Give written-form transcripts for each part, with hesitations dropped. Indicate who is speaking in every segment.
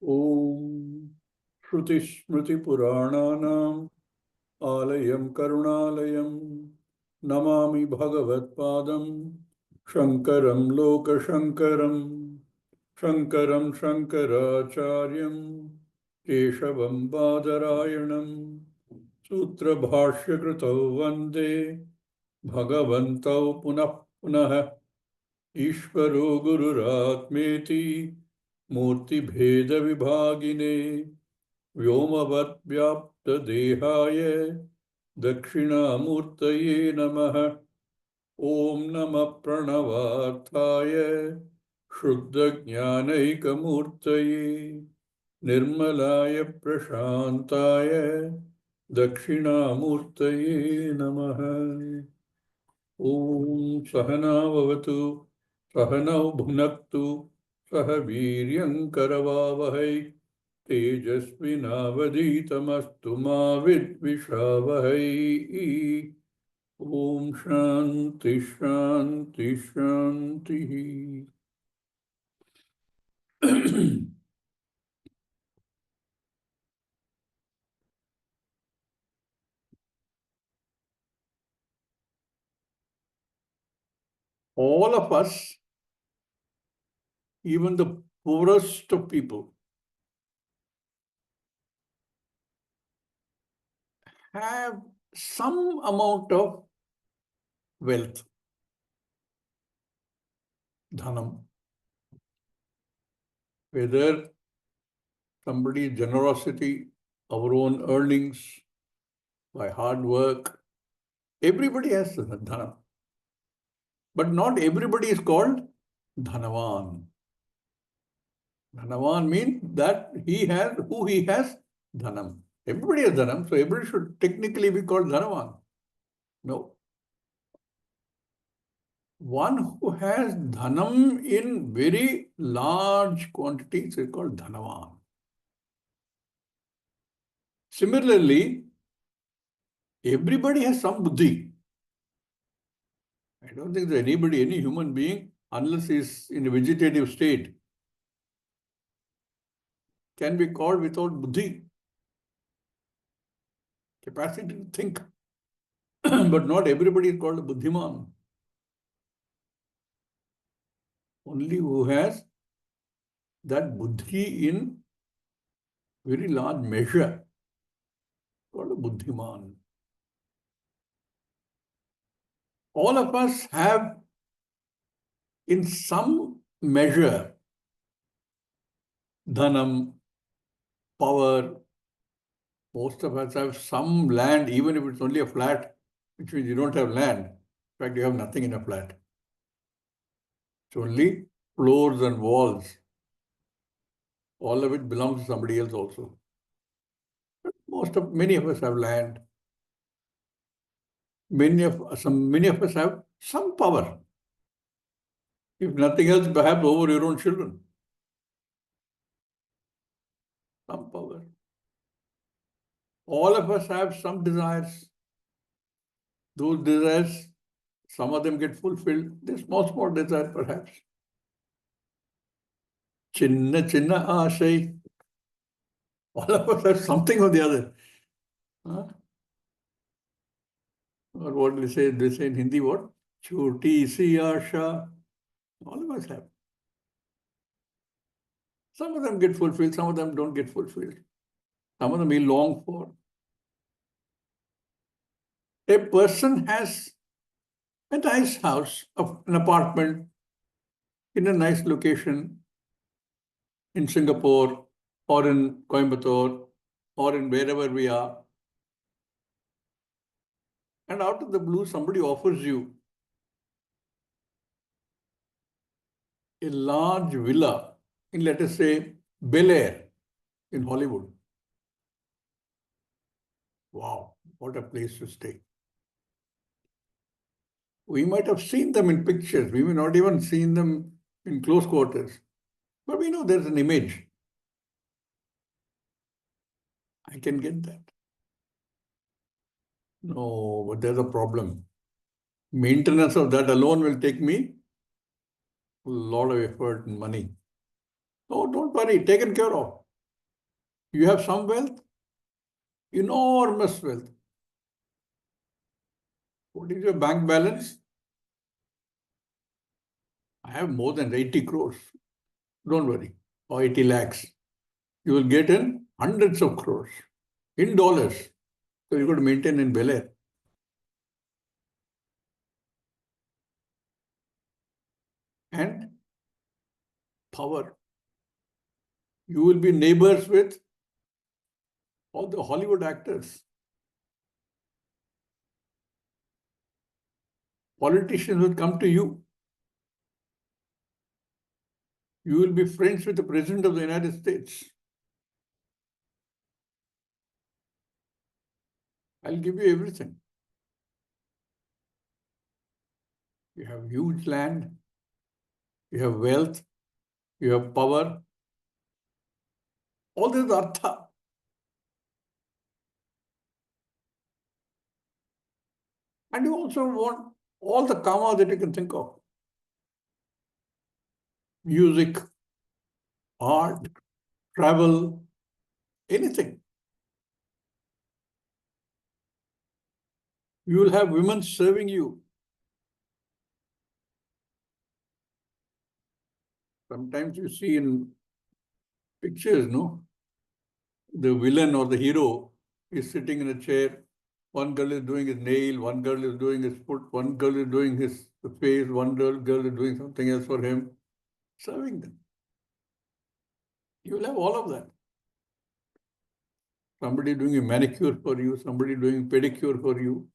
Speaker 1: Om Shruti Smriti Purananam Alayam Karunalayam Namami Bhagavat Padam Shankaram Loka Shankaram Shankaracharyam Keshavam Badarayanam Sutra Bhashya Kritau Vande Bhagavantau Punah Punah Ishvaro Gururatmeti Murti Bheda Vibhagine Vyomavad-vyapta-dehaye Dakshinamurtaye Namaha Om Namah Pranavaर्थाय Shuddha-jnanaika-murtaye Nirmalaya Prashantaye Dakshinamurtaye Namaha Om Sahana Vavatu Sahanau Bhunaktu Saha Viryam Karavavahai तेजस्विनावधीतमस्तु मा विद्विषावहै ॐ शान्ति शान्ति शान्तिः All of us, even the poorest of people, have some amount of wealth, dhanam. Whether somebody's generosity, our own earnings, by hard work, everybody has dhanam. But not everybody is called dhanavan. Dhanavan means that he has dhanam. Everybody has dhanam, so everybody should technically be called dhanavan. No. One who has dhanam in very large quantities is called dhanavan. Similarly, everybody has some buddhi. I don't think there's anybody, any human being, unless he's in a vegetative state, can be called without buddhi. Capacity to think. But not everybody is called a buddhiman. Only who has that buddhi in very large measure, called a buddhiman. All of us have, in some measure, dhanam, power. Most of us have some land, even if it's only a flat, which means you don't have land. In fact, you have nothing in a flat. It's only floors and walls. All of it belongs to somebody else also. Many of us have land. Many of us have some power. If nothing else, perhaps over your own children. Some power. All of us have some desires. Those desires, some of them get fulfilled. They're small desires, perhaps. Chinna ashai. All of us have something or the other. Huh? Or what they say in Hindi, what? Choti si asha. All of us have. Some of them get fulfilled, some of them don't get fulfilled. Some of them we long for. A person has a nice house, an apartment in a nice location in Singapore or in Coimbatore or in wherever we are. And out of the blue, somebody offers you a large villa in, let us say, Bel Air in Hollywood. Wow, what a place to stay. We might have seen them in pictures. We may not even seen them in close quarters. But we know there's an image. I can get that. No, but there's a problem. Maintenance of that alone will take me a lot of effort and money. No, don't worry, taken care of. You have some wealth, enormous wealth. What is your bank balance? I have more than 80 crores. Don't worry. Or 80 lakhs. You will get in hundreds of crores in dollars. So you've got to maintain in Bel Air. And power. You will be neighbors with all the Hollywood actors. Politicians will come to you. You will be friends with the President of the United States. I'll give you everything. You have huge land, you have wealth, you have power. All this is artha. And you also want all the kama that you can think of. Music, art, travel, anything. You will have women serving you. Sometimes you see in pictures, no? The villain or the hero is sitting in a chair. One girl is doing his nail, one girl is doing his foot, one girl is doing his face, one girl is doing something else for him, serving them. You will have all of that. Somebody doing a manicure for you, somebody doing pedicure for you.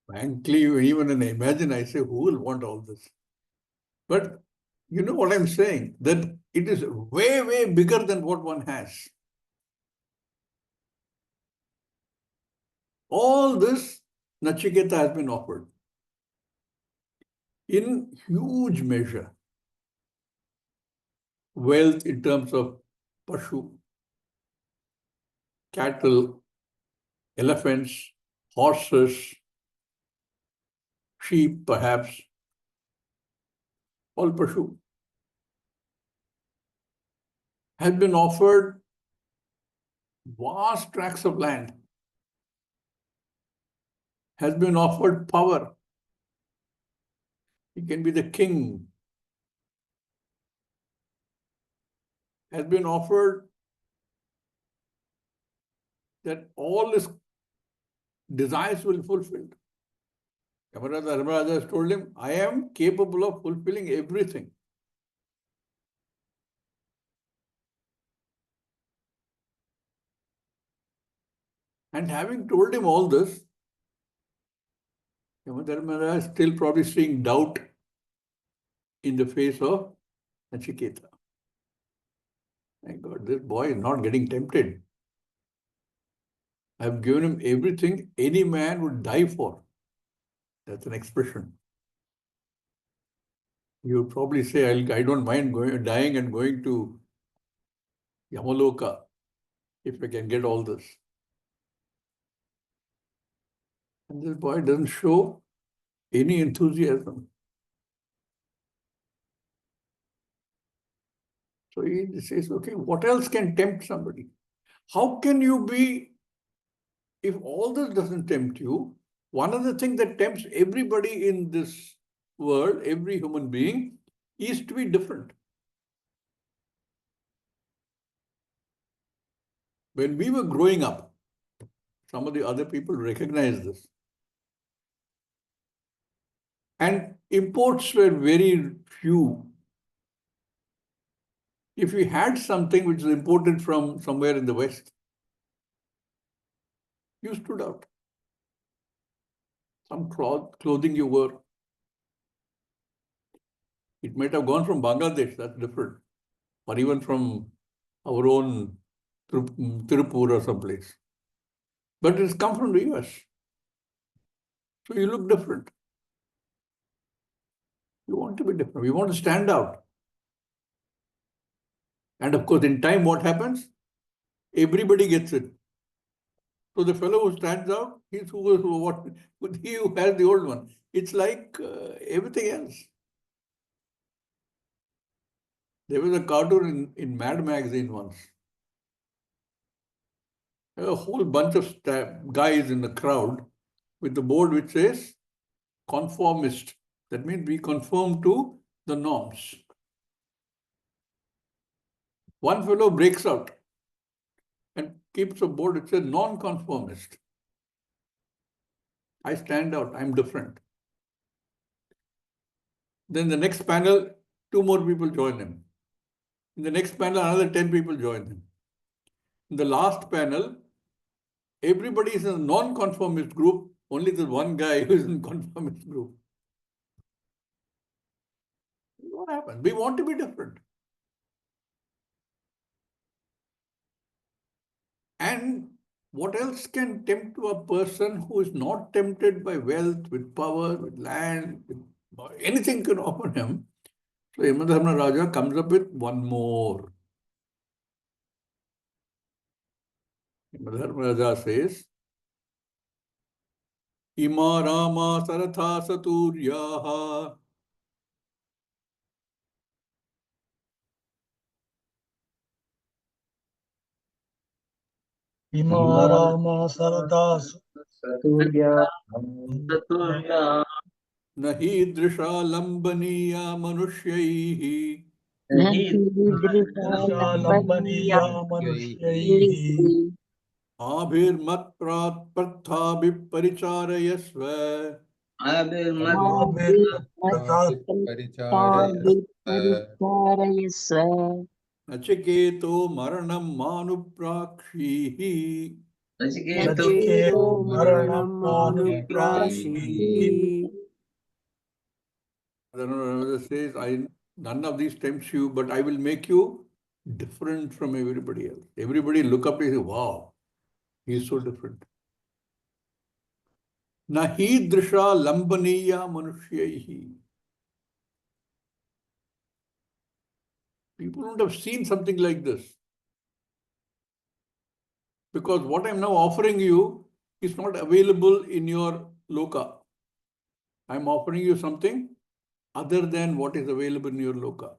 Speaker 1: Frankly, even when I imagine, I say, who will want all this? But you know what I'm saying? That it is way, way bigger than what one has. All this Nachiketa has been offered in huge measure. Wealth in terms of Pashu, cattle, elephants, horses, sheep perhaps, all Pashu, has been offered vast tracts of land, has been offered power. He can be the king, has been offered that all his desires will be fulfilled. Dharmaraja has told him, I am capable of fulfilling everything. And having told him all this, Dharmaraja is still probably seeing doubt in the face of Nachiketa. My God, this boy is not getting tempted. I've given him everything any man would die for. That's an expression. You would probably say, I don't mind dying and going to Yamaloka if I can get all this. And this boy doesn't show any enthusiasm. So he says, okay, what else can tempt somebody? How can you be, if all this doesn't tempt you, one of the things that tempts everybody in this world, every human being, is to be different. When we were growing up, some of the other people recognize this. And imports were very few. If we had something which is imported from somewhere in the West, you stood out. Some clothing you wore. It might have gone from Bangladesh, that's different. Or even from our own Tirupur or someplace. But it's come from the US. So you look different. You want to be different. You want to stand out. And of course, in time, what happens? Everybody gets it. So the fellow who stands out, he who has the old one. It's like everything else. There was a cartoon in Mad magazine once. A whole bunch of guys in the crowd with the board which says conformist. That means we conform to the norms. One fellow breaks out and keeps a board which says non-conformist. I stand out, I'm different. Then the next panel, 2 more people join him. In the next panel, another 10 people join him. In the last panel, everybody is in a non-conformist group, only the one guy who is in conformist group. What happens? We want to be different. And what else can tempt to a person who is not tempted by wealth, with power, with land, with anything can offer him? So Yamadharma Raja comes up with one more. Yamadharma Raja says, Ima Rama Saratha Saturyaha.
Speaker 2: Ima Rama Sarada
Speaker 3: Saturya
Speaker 1: Nahi Drisha Lambaniya Manushyahi.
Speaker 2: Lambaniya Manushyahi
Speaker 1: Abhirmat Prat Partha Viparicharayasva. Nachiketo Maranam Manuprakshihi.
Speaker 2: Nachiketo Maranam Manuprakshihi.
Speaker 1: Another says, none of these tempts you, but I will make you different from everybody else. Everybody look up and say, wow, he's so different. Nahi drisha lambaniya manushyahi. People don't have seen something like this. Because what I'm now offering you is not available in your loka. I'm offering you something other than what is available in your loka.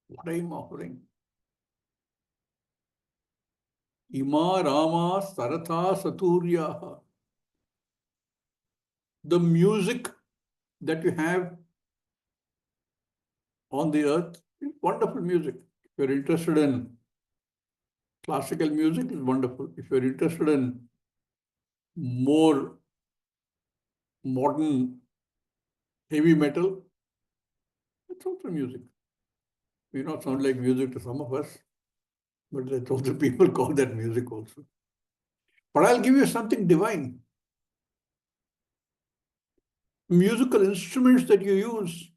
Speaker 1: What I'm offering? Ima Rama Saratha Saturyaha. The music that you have on the earth is wonderful music. If you're interested in classical music, it's wonderful. If you're interested in more modern heavy metal, it's also music. May not sound like music to some of us, but that's also people call that music also. But I'll give you something divine. Musical instruments that you use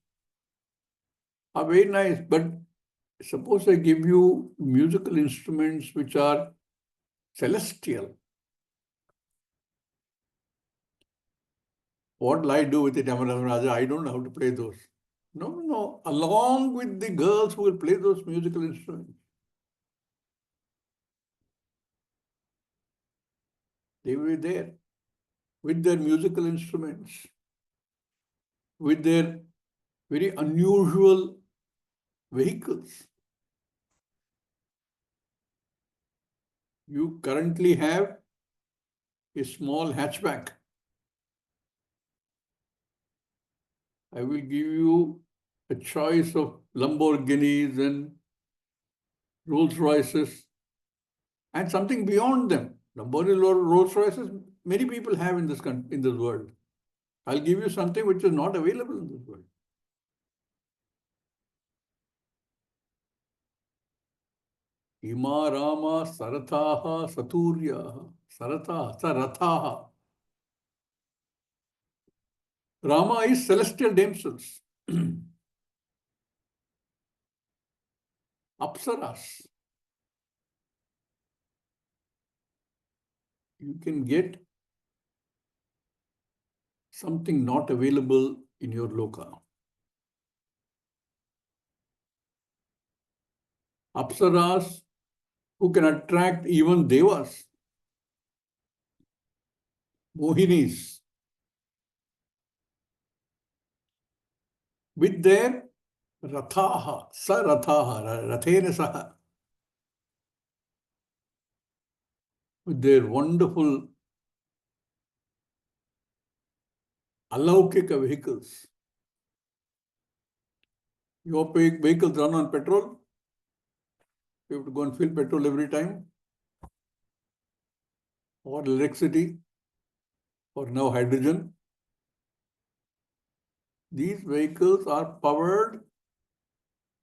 Speaker 1: are very nice, but suppose I give you musical instruments which are celestial. What will I do with it, Raja? I don't know how to play those. No. Along with the girls who will play those musical instruments, they will be there with their musical instruments, with their very unusual vehicles. You currently have a small hatchback. I will give you a choice of Lamborghinis and Rolls Royces and something beyond them. Lamborghini or Rolls Royces, many people have in this country, in this world. I'll give you something which is not available in this world. Ima Rama Sarathaha Saturyaha. Sarathaha. Rama is celestial damsels. Apsaras. You can get something not available in your loka. Apsaras who can attract even devas. Mohinis. with their rathaha, sarathaha, rathena saha, with their wonderful alaukika vehicles. Your vehicles run on petrol. You have to go and fill petrol every time, or electricity, or now hydrogen. These vehicles are powered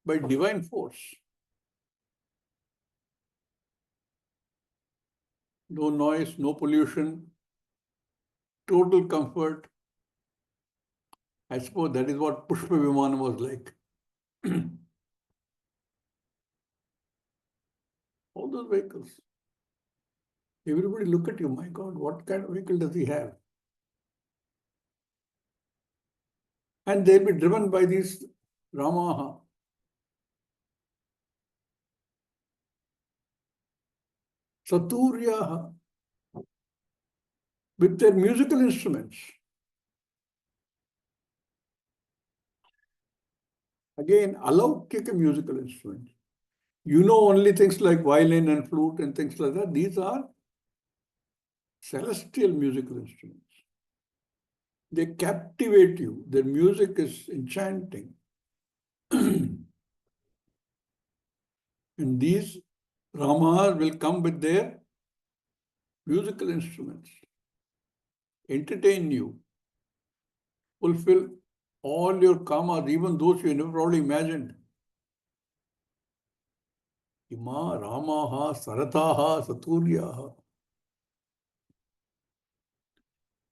Speaker 1: by divine force. No noise, no pollution, total comfort. I suppose that is what Pushpa Viman was like. All those vehicles. Everybody look at you, my God, what kind of vehicle does he have? And they'll be driven by these Ramaha. Saturyaha, with their musical instruments. Again, alaukika musical instruments. You know only things like violin and flute and things like that. These are celestial musical instruments. They captivate you. Their music is enchanting. And these Ramas will come with their musical instruments, entertain you, fulfill all your kamas, even those you never probably imagined. Ima, Ramaha, Sarataha, Saturyaha.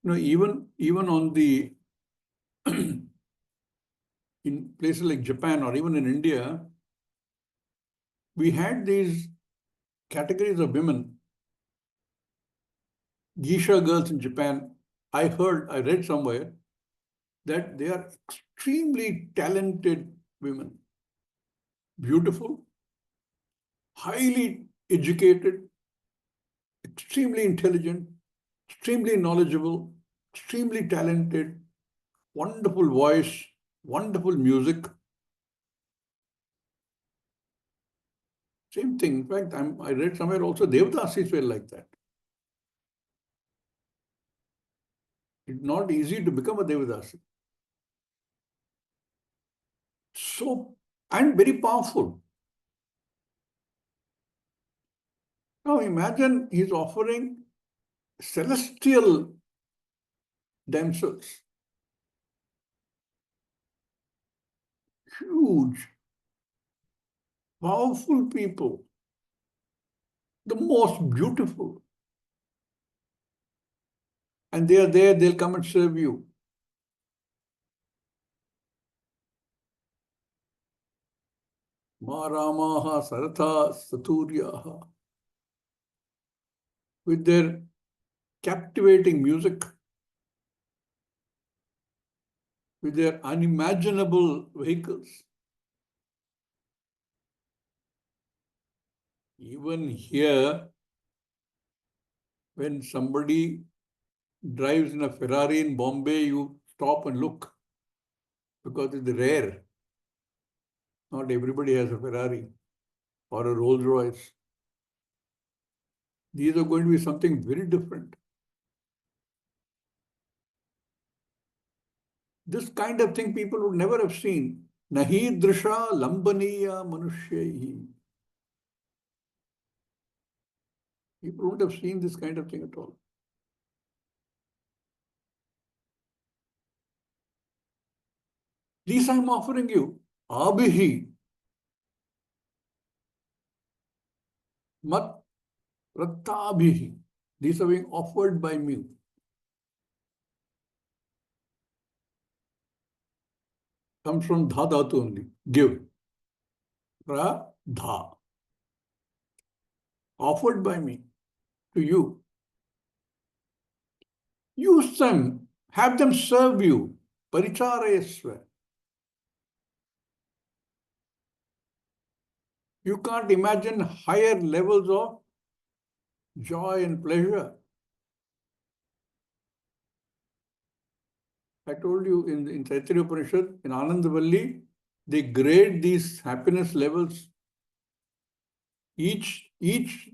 Speaker 1: Even on the in places like Japan or even in India, we had these categories of women. Geisha girls in Japan, I read somewhere that they are extremely talented women, beautiful, highly educated, extremely intelligent, extremely knowledgeable, extremely talented, wonderful voice, wonderful music. Same thing. In fact, I read somewhere also Devadasis were like that. It's not easy to become a Devadasi. So, and very powerful. Now imagine he's offering celestial damsels, huge, powerful people, the most beautiful. And they are there, they'll come and serve you. Ma Ramaha Saratha Saturyaha. With their captivating music, with their unimaginable vehicles. Even here, when somebody drives in a Ferrari in Bombay, you stop and look because it's rare. Not everybody has a Ferrari or a Rolls Royce. These are going to be something very different. This kind of thing people would never have seen. Nahi drisha lambaniya manushyahi. People wouldn't have seen this kind of thing at all. These I'm offering you. Abhihi. Mat Rattabhihi. These are being offered by me. Comes from dha dhatu only. Give. Dha. Offered by me to you. Use them. Have them serve you. Paricharayasva. You can't imagine higher levels of joy and pleasure. I told you in Kathopanishad, in Anandavalli, they grade these happiness levels. Each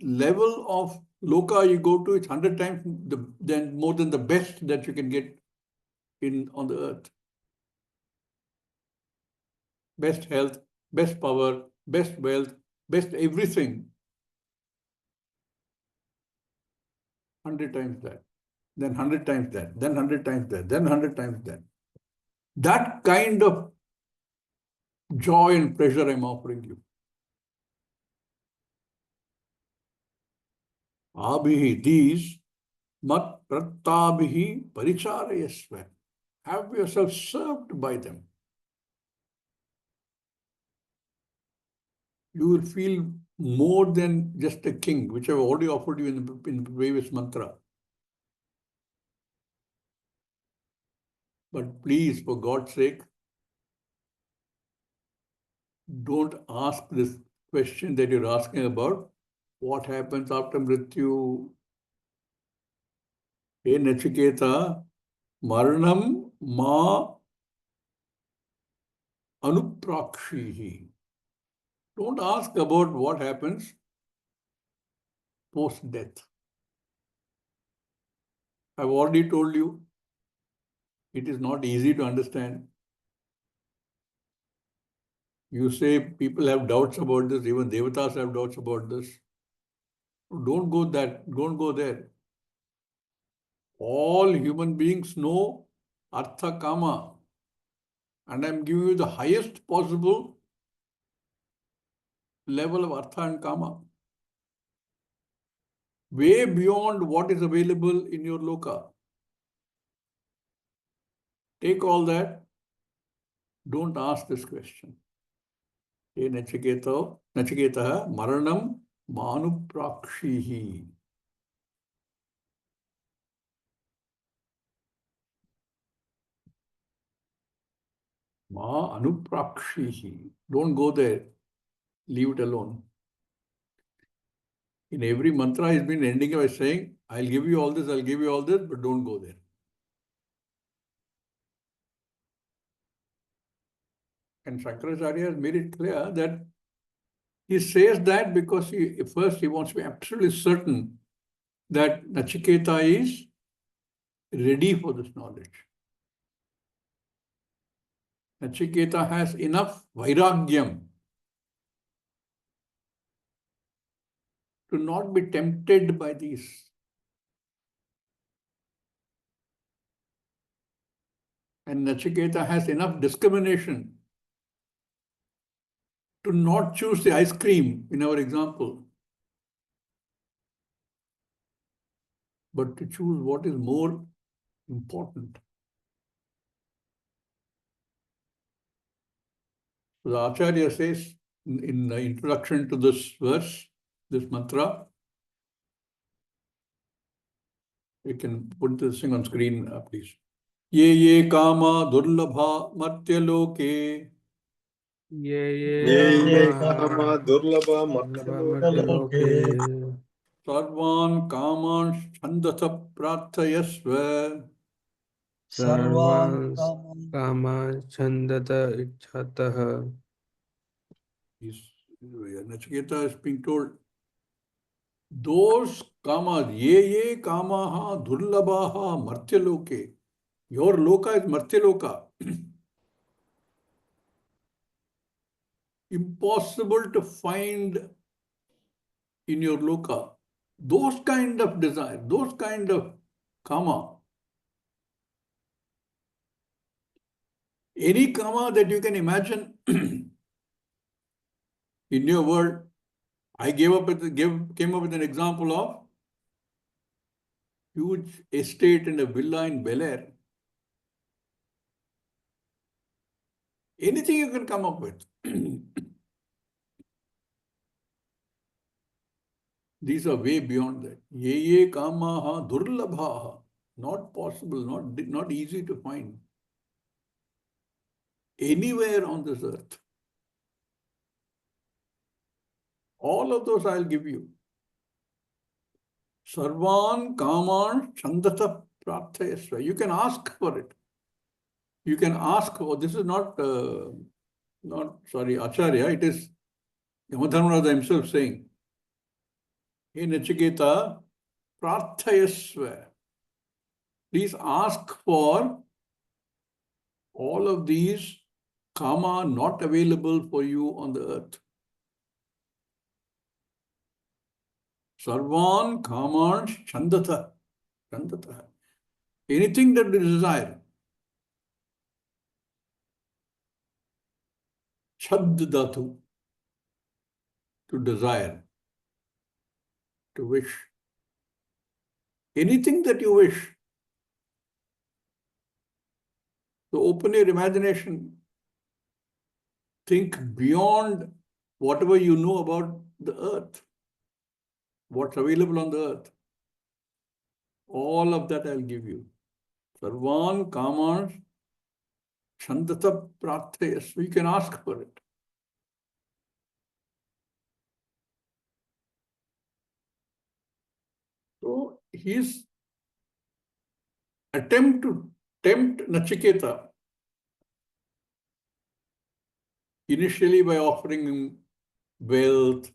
Speaker 1: level of loka you go to, it's 100 times more than the best that you can get on the earth. Best health, best power, best wealth, best everything. 100 times that, then 100 times that, then 100 times that, then 100 times that. That kind of joy and pleasure I'm offering you. Abhihi, these mat prattabihi paricharayasva. Have yourself served by them. You will feel more than just a king, which I've already offered you in the previous mantra. But please, for God's sake, don't ask this question that you're asking about. What happens after Mrityu? Hey Nachiketa, Maranam ma anuprakshihi. Don't ask about what happens post-death. I've already told you, it is not easy to understand. You say people have doubts about this, even devatas have doubts about this. Don't go there. All human beings know Artha Kama. And I'm giving you the highest possible level of Artha and Kama. Way beyond what is available in your loka. Take all that. Don't ask this question. Hey Nachiketa, Maranam Manuprakshihi. Ma anuprakshihi. Don't go there. Leave it alone. In every mantra, he's been ending by saying, I'll give you all this, but don't go there. And Shankaracharya has made it clear that he says that because first he wants to be absolutely certain that Nachiketa is ready for this knowledge. Nachiketa has enough vairagyam to not be tempted by these. And Nachiketa has enough discrimination to not choose the ice cream in our example, but to choose what is more important. So the Acharya says in the introduction to this verse, this mantra, you can put this thing on screen, please. Ye kama durlabha matyaloke.
Speaker 3: Ye kama durlabha matyaloke.
Speaker 1: Sarvan kaman chandasa prarthayasva.
Speaker 2: Sarvan
Speaker 3: Kama chandata ichatah.
Speaker 1: Nachiketa is being told, those kamas, ye kamaha durlabaha martyaloke. Your loka is martyaloka. Impossible to find in your loka. Those kind of desire, those kind of kama. Any kama that you can imagine in your world, I came up with an example of huge estate and a villa in Bel Air. Anything you can come up with. These are way beyond that. Ye kamaha durlabhaha. Not possible, not easy to find. Anywhere on this earth. All of those I'll give you. Sarvan kaman chandata prarthayasva. You can ask for it. You can ask, this is not Acharya, it is Yamadharmaraja himself saying, Hey Nachiketa, prarthayasva. Please ask for all of these kama not available for you on the earth. Sarvan kamansh chandata. Chandata. Anything that you desire. Chad dhatu. To desire. To wish. Anything that you wish. So open your imagination. Think beyond whatever you know about the earth. What's available on the earth. All of that I'll give you. Sarvan kamansh chandata prarthayas. You can ask for it. So his attempt to tempt Nachiketa, initially by offering him wealth,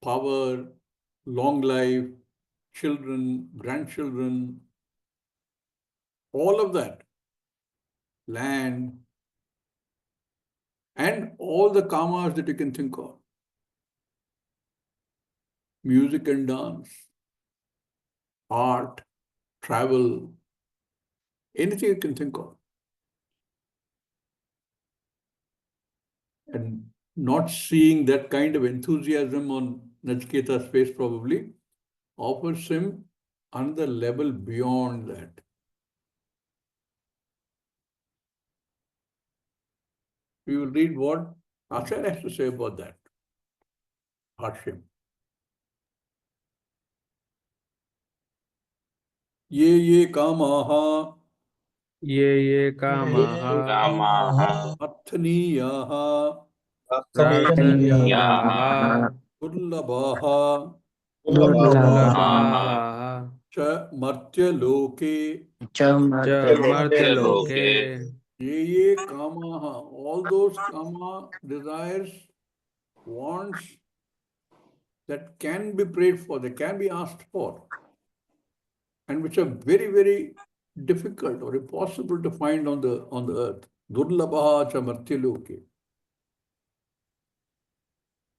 Speaker 1: power, long life, children, grandchildren, all of that, land, and all the kamas that you can think of. Music and dance, art, travel, anything you can think of. And not seeing that kind of enthusiasm on Nachiketa's face probably offers him another level beyond that. We will read what Acharya has to say about that. Bashyam. Ye kamaha
Speaker 3: ये कामाः
Speaker 1: arthaniyaha
Speaker 3: प्रार्थनीयाः
Speaker 1: durlabhaha
Speaker 3: दुर्लभाः
Speaker 1: cha martyaloke
Speaker 3: च मर्त्यलोके
Speaker 1: ye kamaha. All those kama desires, wants that can be prayed for, that can be asked for, and which are very, very difficult or impossible to find on the earth. Durlabha cha martyaloke.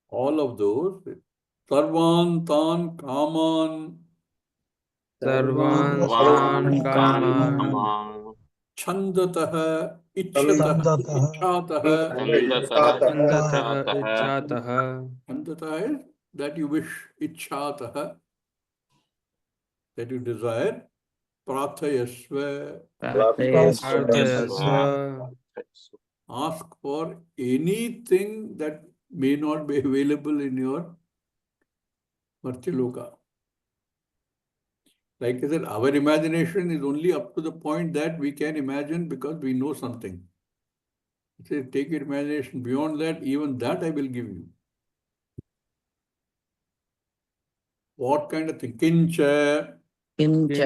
Speaker 1: All of those, sarvan tan kaman
Speaker 3: सर्वान् तान् कामान्
Speaker 1: chandataha ichchataha.
Speaker 3: छन्दतः इच्छातः
Speaker 1: Chandataha is that you wish, ichchataha, that you desire, prathayasva,
Speaker 3: प्रार्थयस्व
Speaker 1: ask for anything that may not be available in your Martyaloka. Like I said, our imagination is only up to the point that we can imagine because we know something. It says, take your imagination beyond that, even that I will give you. What kind of thing? Kincha,
Speaker 3: किञ्च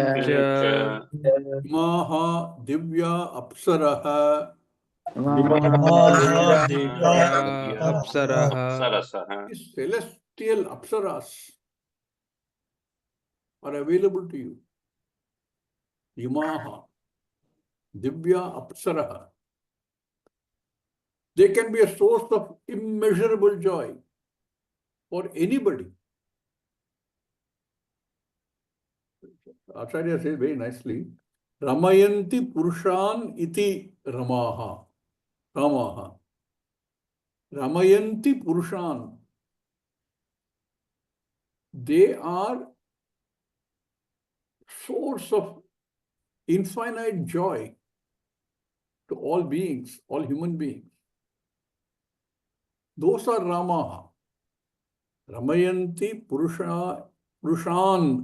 Speaker 1: maha divya apsaraha.
Speaker 3: Divya अप्सरः
Speaker 1: These celestial apsaras are available to you. Imaha, divya apsaraha. They can be a source of immeasurable joy for anybody. Acharya says very nicely, Ramayanti Purushan iti Ramaha. Ramaha. Ramayanti Purushan. They are source of infinite joy to all beings, all human beings. Those are Ramaha. Ramayanti Purushan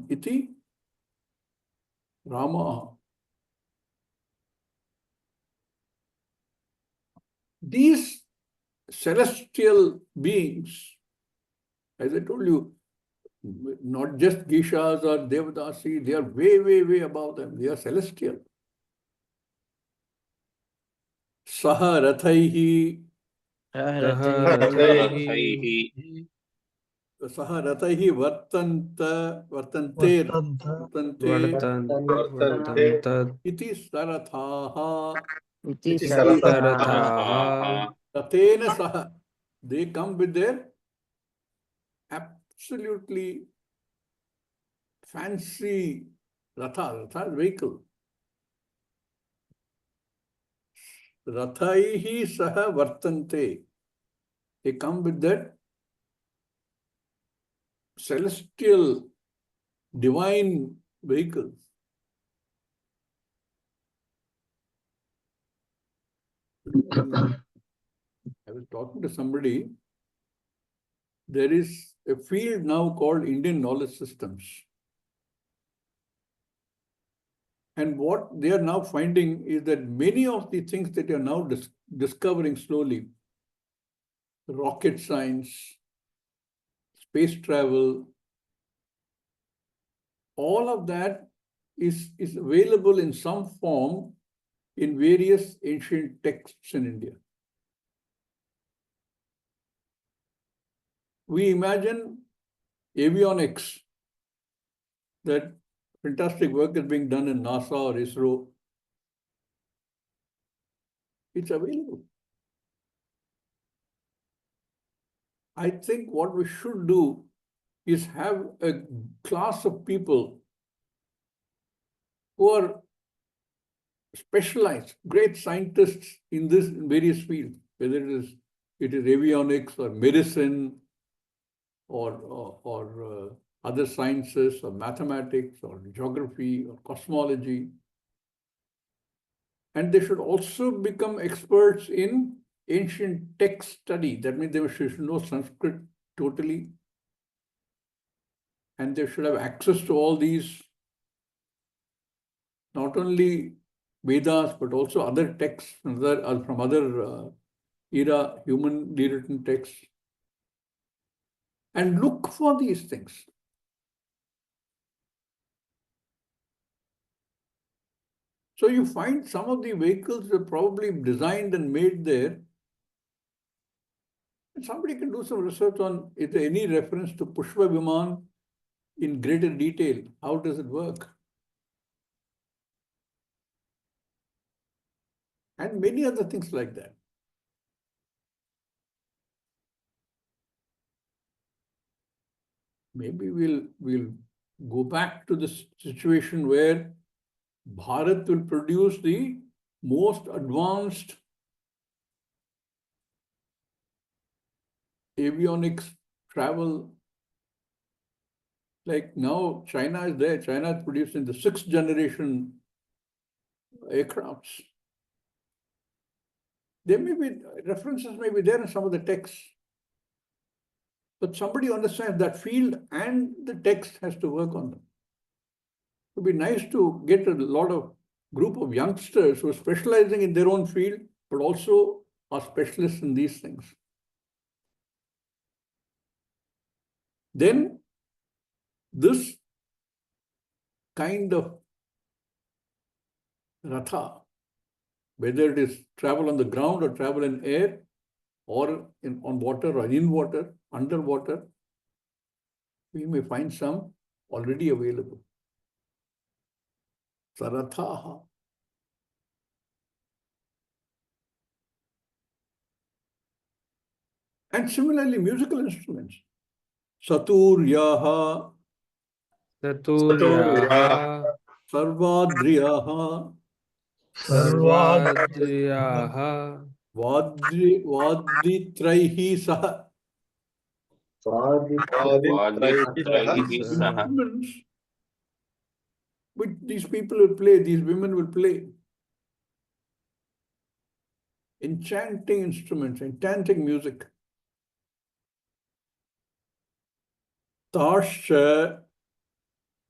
Speaker 1: iti Ramaha. These celestial beings, as I told you, not just Gishas or Devadasi, they are way, way, way above them. They are celestial. Saha rathaihi. Saha rathaihi vartante. Iti sarathaha. Rathena saha. They come with their absolutely fancy ratha vehicle. Rathaihi saha vartante. They come with that celestial, divine vehicle. I was talking to somebody. There is a field now called Indian knowledge systems. And what they are now finding is that many of the things that you are now discovering slowly, rocket science, space travel, all of that is available in some form in various ancient texts in India. We imagine avionics, that fantastic work is being done in NASA or ISRO. It's available. I think what we should do is have a class of people who are specialized, great scientists in this in various fields, whether it is avionics or medicine or other sciences or mathematics or geography or cosmology. And they should also become experts in ancient text study. That means they should know Sanskrit totally. And they should have access to all these, not only Vedas, but also other texts from other era, humanly written texts. And look for these things. So you find some of the vehicles are probably designed and made there. And somebody can do some research on, is there any reference to Pushpa Viman in greater detail? How does it work? And many other things like that. Maybe we'll go back to the situation where Bharat will produce the most advanced avionics travel. Like now, China is there. China is producing the 6th generation aircrafts. There may be references may be there in some of the texts. But somebody understands that field and the text has to work on them. It would be nice to get a lot of group of youngsters who are specializing in their own field, but also are specialists in these things. Then this kind of ratha, whether it is travel on the ground or travel in air or on water or in water, underwater, we may find some already available. Sarathaha. And similarly, musical instruments. Saturyaha, Sarvadriyaha, Vaditraihi Saha. Instruments which these people will play, these women will play. Enchanting instruments, enchanting music. Tasha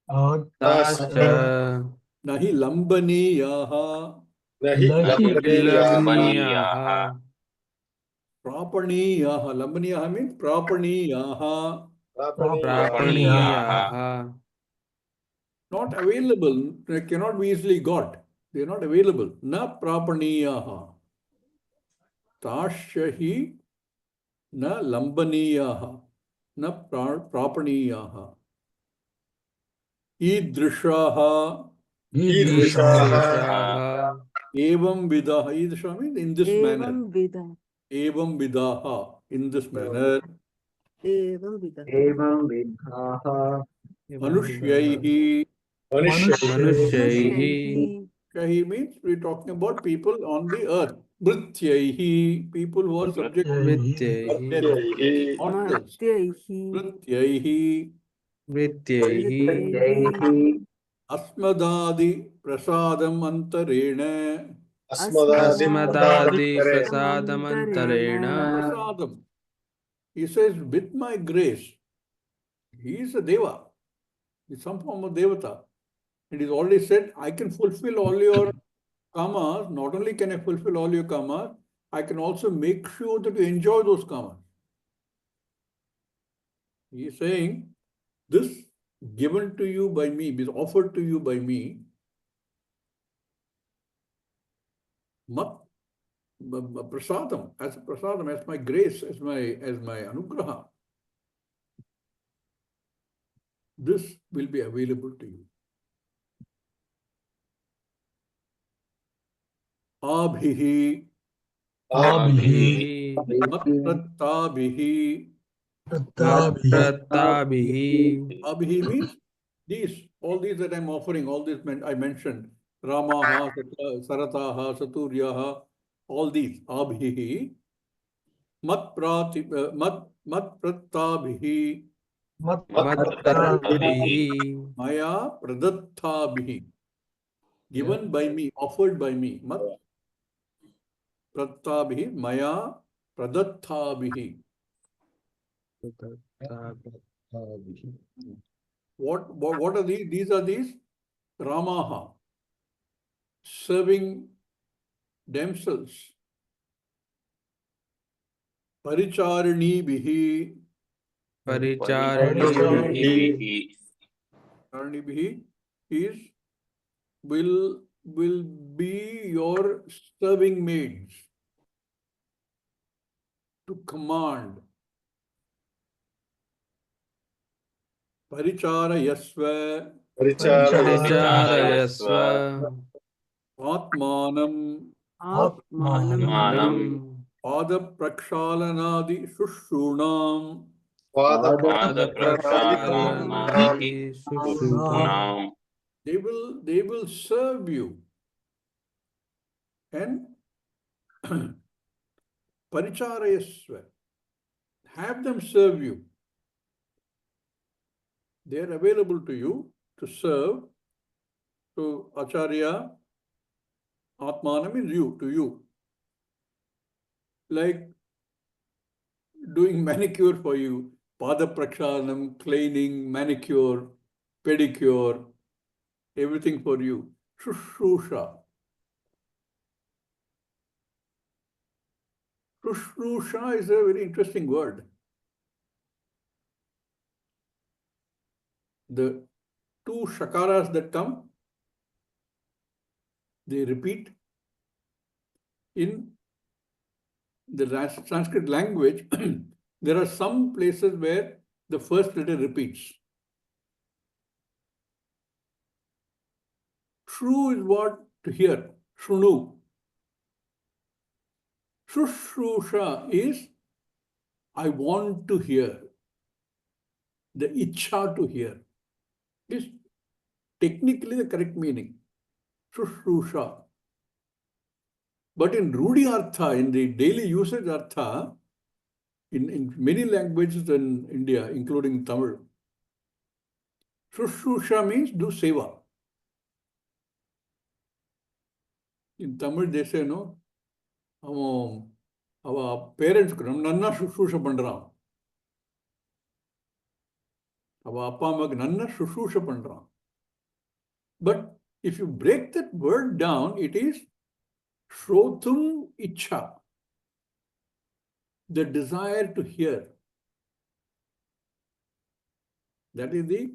Speaker 1: nahi lambaniyaha prapaniyaha. Lambaniyaha means prapaniyaha. Not available. They cannot be easily got. They are not available. Na prapaniyaha. Tashahi na lambaniyaha na prapaniyaha. Idrishaha
Speaker 3: ईदृशाः
Speaker 1: evam vidaha. Idrisha means in this manner.
Speaker 4: Evam Vida.
Speaker 1: Evam vidaha, in this manner.
Speaker 4: Evam Vida.
Speaker 5: एवं विद्धाः
Speaker 1: Manushyahi.
Speaker 3: मनुष्यैः
Speaker 4: Manushaihi.
Speaker 1: Shahi means we're talking about people on the earth. Mrityaihi, people who are subject to
Speaker 3: मृत्यैः
Speaker 1: death. Mortals.
Speaker 4: Matyaihi.
Speaker 1: Mrityaihi.
Speaker 3: मृत्यैः
Speaker 4: Mrityaihi.
Speaker 1: Asmadadi prasadam antarena.
Speaker 3: अस्मदादिप्रसादमन्तरेण
Speaker 1: Prasadam. He says, with my grace, he is a deva. He's some form of devata. It is already said, I can fulfill all your kamas. Not only can I fulfill all your kamas, I can also make sure that you enjoy those kamas. He is saying, this given to you by me, is offered to you by me, mat prasadam, as my grace, as my anugraha. This will be available to you. Abhihi,
Speaker 2: Abhihi.
Speaker 1: matprattabihi.
Speaker 3: मत्प्रताभिः
Speaker 1: Abhihi means these, all these that I'm offering, all these I mentioned, Ramaha, Sarataha, Saturyaha, all these, Abhihi, matprattabihi,
Speaker 3: मत्प्रताभिः
Speaker 1: Maya pradattabihi, given by me, offered by me, matprattabihi, Maya pradattabihi. What are these? These are these Ramaha, serving damsels. Paricharini
Speaker 3: परिचारिणीभिः
Speaker 1: is will be your serving maids to command. Paricharayasva
Speaker 3: परिचारयस्व
Speaker 1: Atmanam
Speaker 4: Atmanam.
Speaker 3: मानम्
Speaker 1: Padaprakshalanadi Shushunam.
Speaker 3: पादप्रक्षालनादि शुश्रूषाम्
Speaker 1: They will serve you. And Paricharayasva, have them serve you. They are available to you to serve. To Acharya, Atmanam is you, to you. Like doing manicure for you, Pada Prakshalanam, cleaning, manicure, pedicure, everything for you. Shushrusha. Shushrusha is a very interesting word. The two shakaras that come, they repeat. In the Sanskrit language, there are some places where the first letter repeats. Shru is what? To hear. Shrunu. Shushrusha is I want to hear. The ichha to hear is technically the correct meaning. Shushrusha. But in Rudi Artha, in the daily usage Artha, in many languages in India, including Tamil, Shushrusha means do seva. In Tamil, they say, no, our parents, nanna Shushrusha pandran. Our appa mag nanna Shushrusha pandran. But if you break that word down, it is Shrotum Ichha, the desire to hear. That is the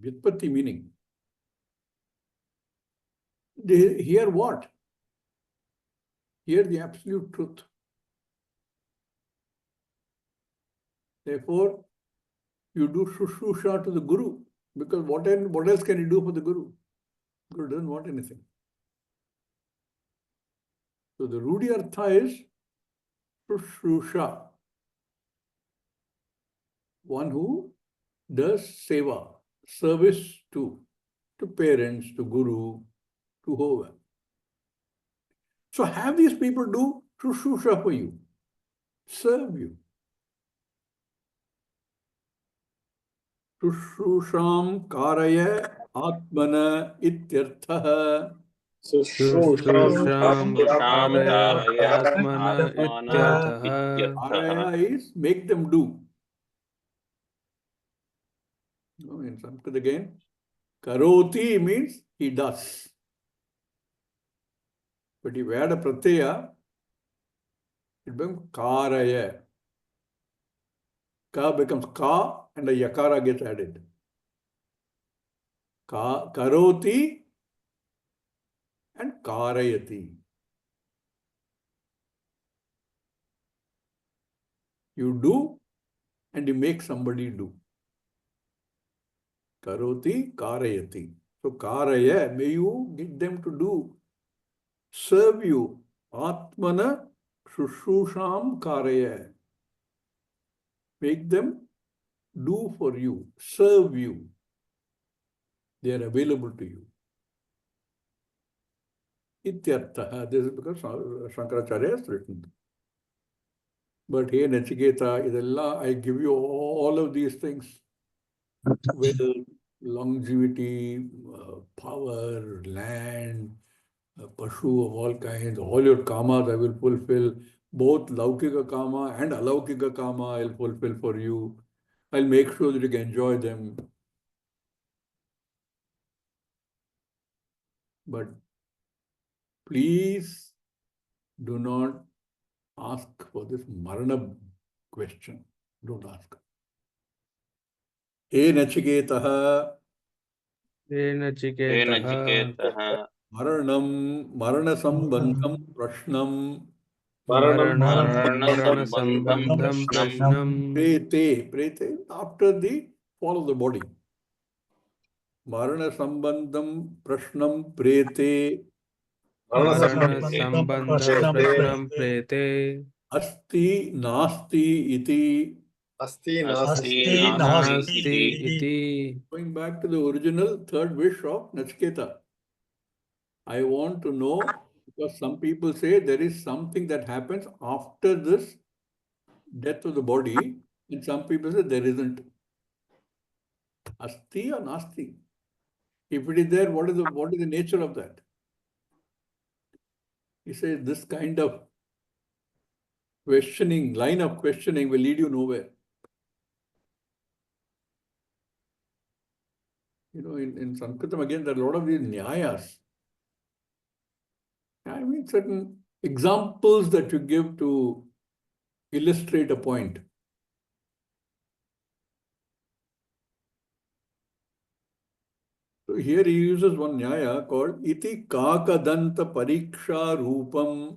Speaker 1: Vyutpatti meaning. They hear what? Hear the absolute truth. Therefore, you do shushusha to the Guru, because what else can you do for the Guru? Guru doesn't want anything. So the Rudi Artha is shushusha, one who does seva, service to parents, to Guru, to whoever. So have these people do shushusha for you, serve you. Shushusham karaya atmana ityartha.
Speaker 3: Shushrusam karaya atmana
Speaker 2: Atmana
Speaker 3: ityartha.
Speaker 1: Karaya is make them do. In Sanskrit again, karoti means he does. But if you add a pratyaya, it becomes karaya. Ka becomes ka and a yakara gets added. Karoti and karayati. You do and you make somebody do. Karoti, karayati. So karaya, may you get them to do, serve you. Atmana shushusham karaya. Make them do for you, serve you. They are available to you. Ityartha. This is because Shankaracharya has written. But here, Nachiketa, idella, I give you all of these things. Wealth, longevity, power, land, pashu of all kinds, all your kamas I will fulfill. Both laukika kama and alaukika kama I'll fulfill for you. I'll make sure that you can enjoy them. But please do not ask for this marana question. Don't ask. He Nachiketaha
Speaker 3: Nachiketah
Speaker 1: marana sambandham prashnam
Speaker 3: Marana sambandham prashnam
Speaker 1: prete after the fall of the body. Marana sambandham prashnam prete
Speaker 3: Marana sambandham prashnam prete
Speaker 1: asti nasti iti.
Speaker 3: Asti
Speaker 2: Asti
Speaker 3: nasti
Speaker 2: nasti.
Speaker 3: iti.
Speaker 1: Going back to the original third wish of Nachiketa. I want to know, because some people say there is something that happens after this death of the body, and some people say there isn't. Asti or nasti? If it is there, what is the nature of that? He says this kind of line of questioning will lead you nowhere. In Sanskritam again, there are a lot of these nyayas. I mean, certain examples that you give to illustrate a point. So here he uses one nyaya called iti kakadanta pariksha rupam.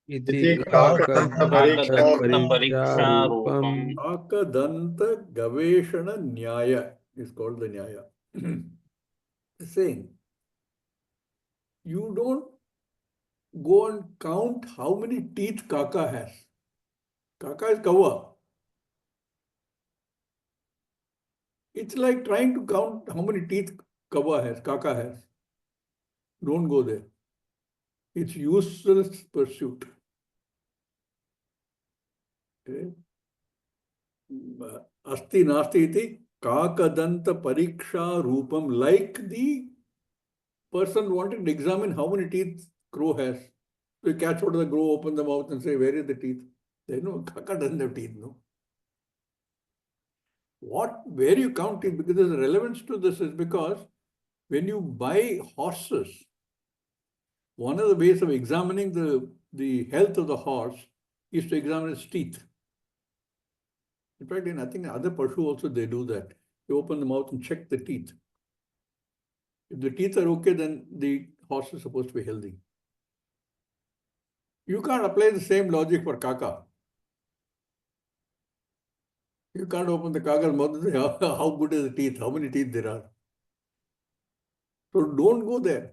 Speaker 3: Iti kakadanta pariksha rupam.
Speaker 1: Kakadanta gaveshana nyaya is called the nyaya. Saying, you don't go and count how many teeth kaka has. Kaka is kawa. It's like trying to count how many teeth kaka has. Don't go there. It's useless pursuit. Okay? Asti nasti iti kakadanta pariksha rupam, like the person wanting to examine how many teeth crow has. So you catch hold of the crow, open the mouth and say, where is the teeth? They know kaka doesn't have teeth, no. Where you count it, because there's a relevance to this is because when you buy horses, one of the ways of examining the health of the horse is to examine its teeth. In fact, I think in other pashu also they do that. You open the mouth and check the teeth. If the teeth are okay, then the horse is supposed to be healthy. You can't apply the same logic for Kaka. You can't open the Kaka's mouth and say, how good is the teeth, how many teeth there are. So don't go there.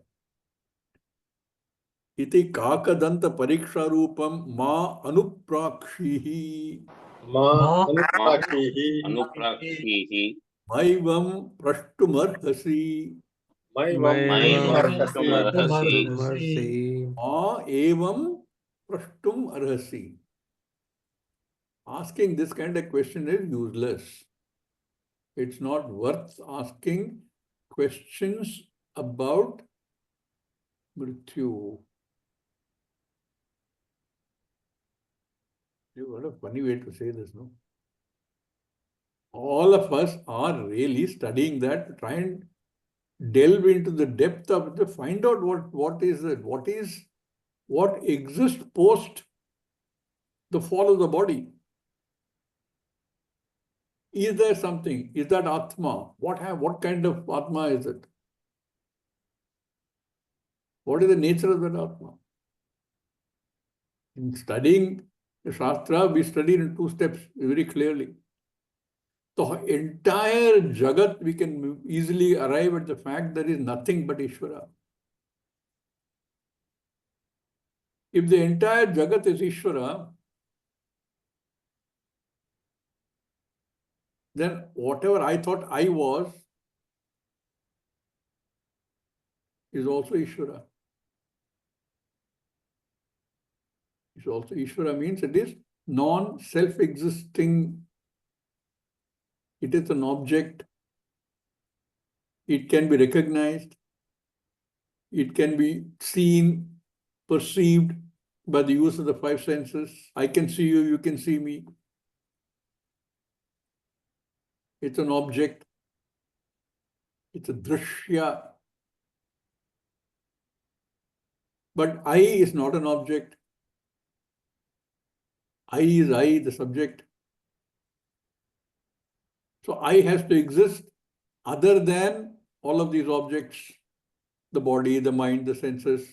Speaker 1: Iti kakadanta pariksharupam ma anuprakshihi
Speaker 2: Ma
Speaker 6: Anuprakshi
Speaker 1: maivam prashtumarhasi
Speaker 3: Maivam
Speaker 6: Prashtumarhasi
Speaker 3: Prashtumarsi.
Speaker 1: ma evam prashtum arhasi. Asking this kind of question is useless. It's not worth asking questions about mrityu. What a funny way to say this, no? All of us are really studying that to try and delve into the depth of it, find out what exists post the fall of the body. Is there something? Is that Atma? What kind of Atma is it? What is the nature of that Atma? In studying the Shastra, we studied in 2 steps very clearly. The entire Jagat, we can easily arrive at the fact there is nothing but Ishvara. If the entire Jagat is Ishvara, then whatever I thought I was is also Ishvara. It's also Ishvara means it is non-self-existing. It is an object. It can be recognized. It can be seen, perceived by the use of the 5 senses. I can see you, you can see me. It's an object. It's a drishya. But I is not an object. I is I, the subject. So I has to exist other than all of these objects, the body, the mind, the senses.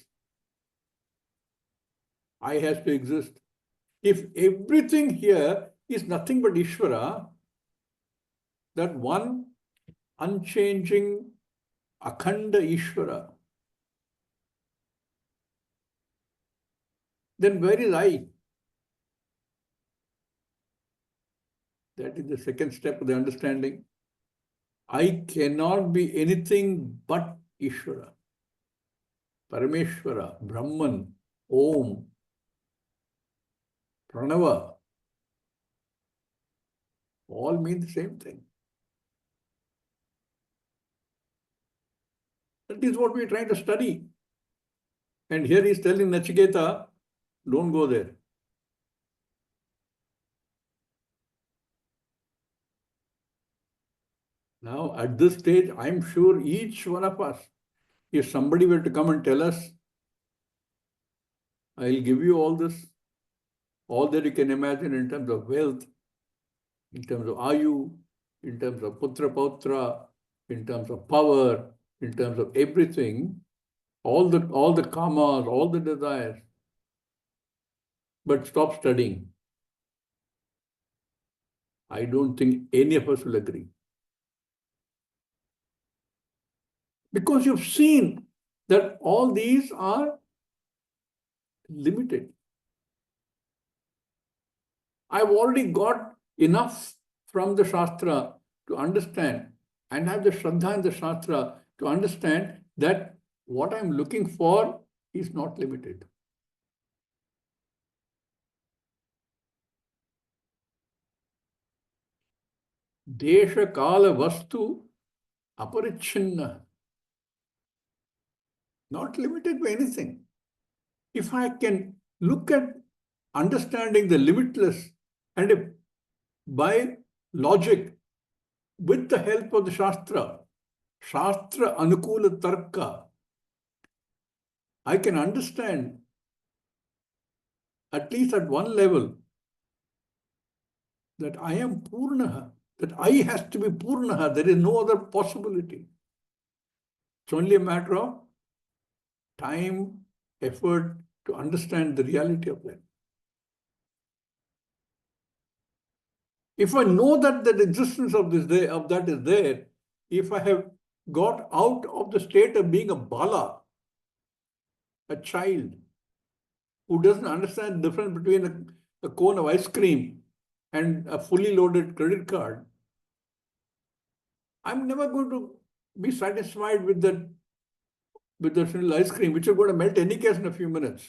Speaker 1: I has to exist. If everything here is nothing but Ishvara, that one unchanging, akhanda Ishvara, then where is I? That is the second step of the understanding. I cannot be anything but Ishvara, Parameshvara, Brahman, Om, Pranava. All mean the same thing. That is what we are trying to study. And here he is telling Nachiketa, don't go there. Now, at this stage, I'm sure each one of us, if somebody were to come and tell us, I'll give you all this, all that you can imagine in terms of wealth, in terms of ayu, in terms of putra pautra, in terms of power, in terms of everything, all the kamas, all the desires, but stop studying. I don't think any of us will agree. Because you've seen that all these are limited. I've already got enough from the Shastra to understand and have the Shraddha in the Shastra to understand that what I'm looking for is not limited. Desha Kala Vastu Aparichinna. Not limited by anything. If I can look at understanding the limitless and if by logic, with the help of the Shastra, Shastra Anukula Tarka, I can understand at least at one level that I am Purnaha, that I has to be Purnaha. There is no other possibility. It's only a matter of time, effort, to understand the reality of that. If I know that the existence of that is there, if I have got out of the state of being a bala, a child who doesn't understand the difference between a cone of ice cream and a fully loaded credit card, I'm never going to be satisfied with the little ice cream, which is going to melt any case in a few minutes.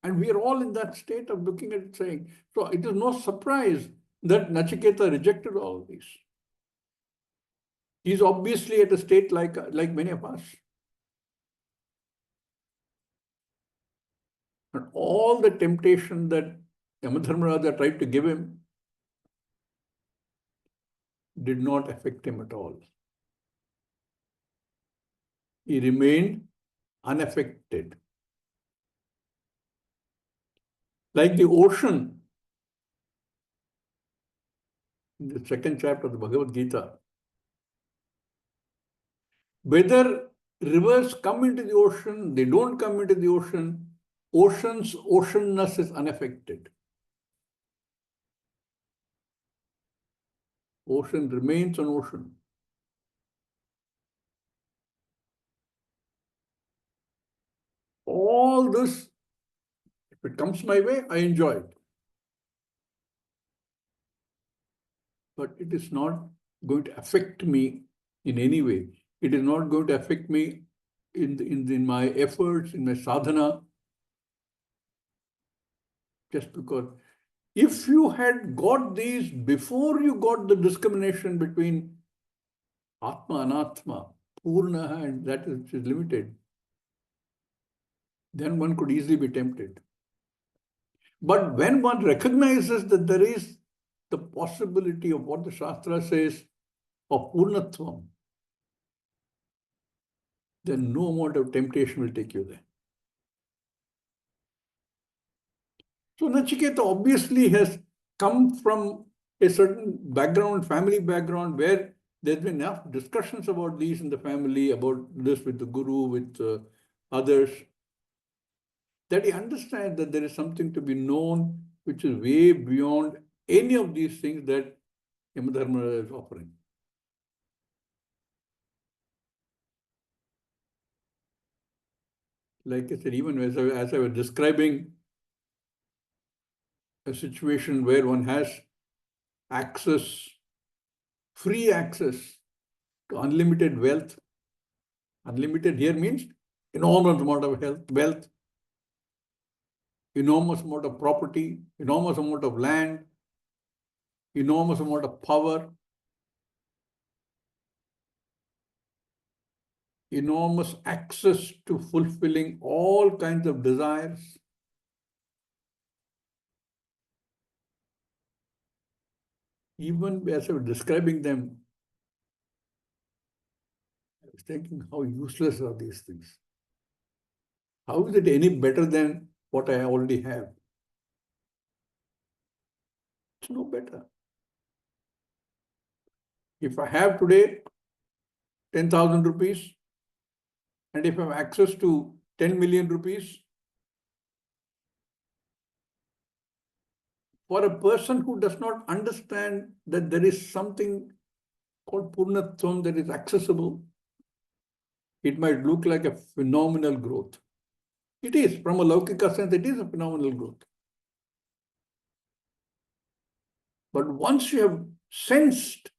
Speaker 1: And we are all in that state of looking at it saying, so it is no surprise that Nachiketa rejected all of these. He's obviously at a state like many of us. And all the temptation that Yamadharmaraja tried to give him did not affect him at all. He remained unaffected. Like the ocean, in the second chapter of the Bhagavad Gita, whether rivers come into the ocean, they don't come into the ocean, ocean's oceanness is unaffected. Ocean remains an ocean. All this, if it comes my way, I enjoy it. But it is not going to affect me in any way. It is not going to affect me in my efforts, in my sadhana. Just because if you had got these before you got the discrimination between Atma, Anatma, Purna, and that which is limited, then one could easily be tempted. But when one recognizes that there is the possibility of what the Shastra says of Purnatvam, then no amount of temptation will take you there. So Nachiketa obviously has come from a certain background, family background, where there's been enough discussions about these in the family, about this with the guru, with others, that he understands that there is something to be known which is way beyond any of these things that Yamadharma is offering. Like I said, even as I was describing a situation where one has access, free access to unlimited wealth. Unlimited here means enormous amount of wealth, enormous amount of property, enormous amount of land, enormous amount of power, enormous access to fulfilling all kinds of desires. Even as I was describing them, I was thinking how useless are these things. How is it any better than what I already have? It's no better. If I have today 10,000 rupees, and if I have access to 10 million rupees, for a person who does not understand that there is something called Purnatvam that is accessible, it might look like a phenomenal growth. It is, from a Laukika sense, it is a phenomenal growth. But once you have sensed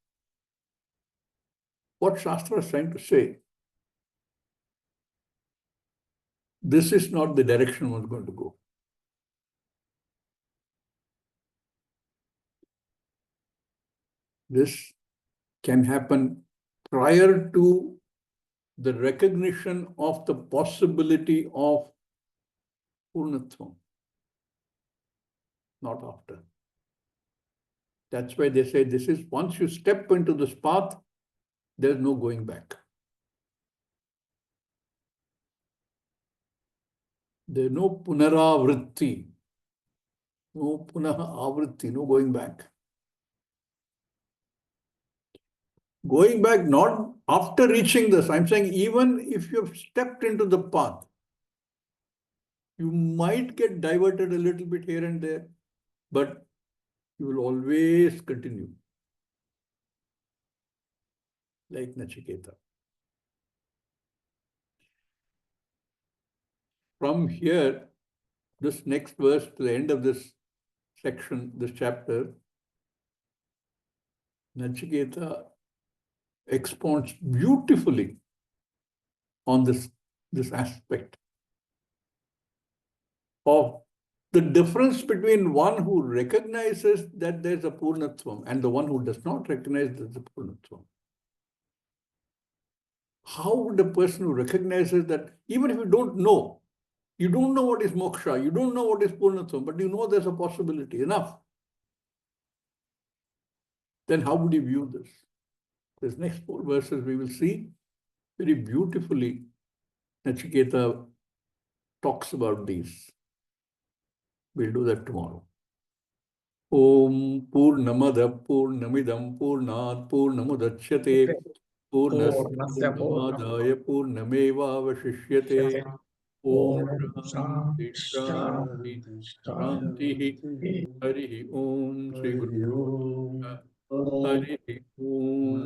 Speaker 1: what Shastra is trying to say, this is not the direction one's going to go. This can happen prior to the recognition of the possibility of Purnatvam, not after. That's why they say this is once you step into this path, there's no going back. There's no punaravritti, no punah no going back. Going back not after reaching this, I'm saying even if you've stepped into the path, You might get diverted a little bit here and there, but you will always continue. Like Nachiketa. From here, this next verse to the end of this section, this chapter, Nachiketa expounds beautifully on this aspect of the difference between one who recognizes that there's a Purnatvam and the one who does not recognize there's a Purnatvam. How would a person who recognizes that, even if you don't know what is moksha, you don't know what is Purnatvam, but you know there's a possibility, enough. Then how would you view this? This next 4 verses we will see very beautifully. Nachiketa talks about these. We'll do that tomorrow. Om Purnamada Purnamidam Purnat Purnamudachyate Purnasya Purnamadaya Purnameva Vashishyate. Om Shanti Shanti Shanti. Harihi Om Shri Guru Hari Om.